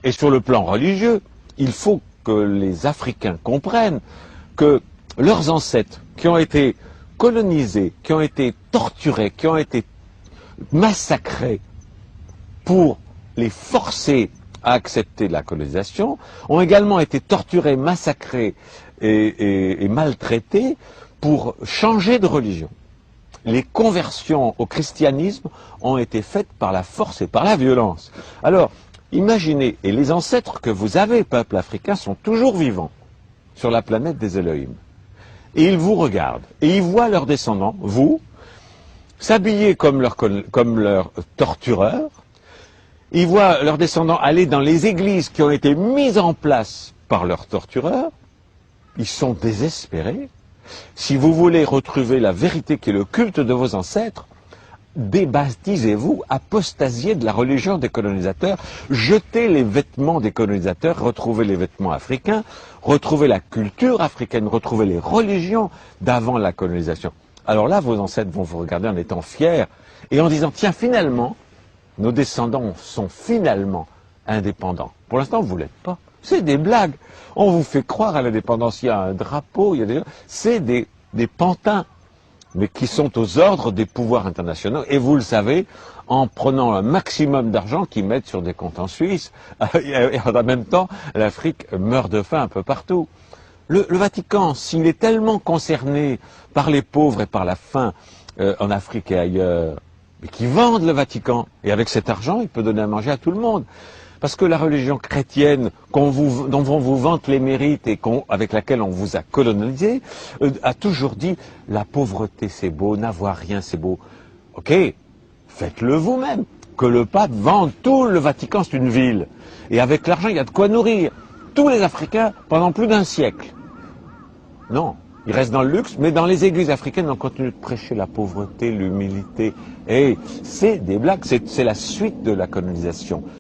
Et sur le plan religieux, il faut que les Africains comprennent que leurs ancêtres qui ont été colonisés, qui ont été torturés, qui ont été massacrés pour les forcer à accepter la colonisation, ont également été torturés, massacrés et maltraités pour changer de religion. Les conversions au christianisme ont été faites par la force et par la violence. Alors, imaginez, et les ancêtres que vous avez, peuple africain, sont toujours vivants sur la planète des Elohim. Et ils vous regardent, et ils voient leurs descendants, vous, s'habiller comme leurs tortureurs. Ils voient leurs descendants aller dans les églises qui ont été mises en place par leurs tortureurs. Ils sont désespérés. Si vous voulez retrouver la vérité qui est le culte de vos ancêtres, débaptisez-vous, apostasiez de la religion des colonisateurs, jetez les vêtements des colonisateurs, retrouvez les vêtements africains, retrouvez la culture africaine, retrouvez les religions d'avant la colonisation. Alors là, vos ancêtres vont vous regarder en étant fiers et en disant, tiens, finalement, nos descendants sont finalement indépendants. Pour l'instant, vous ne l'êtes pas. C'est des blagues. On vous fait croire à l'indépendance. Il y a un drapeau, il y a des... C'est des pantins, mais qui sont aux ordres des pouvoirs internationaux. Et vous le savez, en prenant un maximum d'argent qu'ils mettent sur des comptes en Suisse. Et en même temps, l'Afrique meurt de faim un peu partout. Le Vatican, s'il est tellement concerné par les pauvres et par la faim en Afrique et ailleurs, mais qui vendent le Vatican, et avec cet argent, il peut donner à manger à tout le monde. Parce que la religion chrétienne dont on vous vante les mérites et avec laquelle on vous a colonisé, a toujours dit la pauvreté c'est beau, n'avoir rien c'est beau. Ok, faites-le vous-même. Que le pape vende tout le Vatican, c'est une ville. Et avec l'argent, il y a de quoi nourrir tous les Africains pendant plus d'un siècle. Non, ils restent dans le luxe, mais dans les églises africaines, on continue de prêcher la pauvreté, l'humilité. Et c'est des blagues, c'est la suite de la colonisation.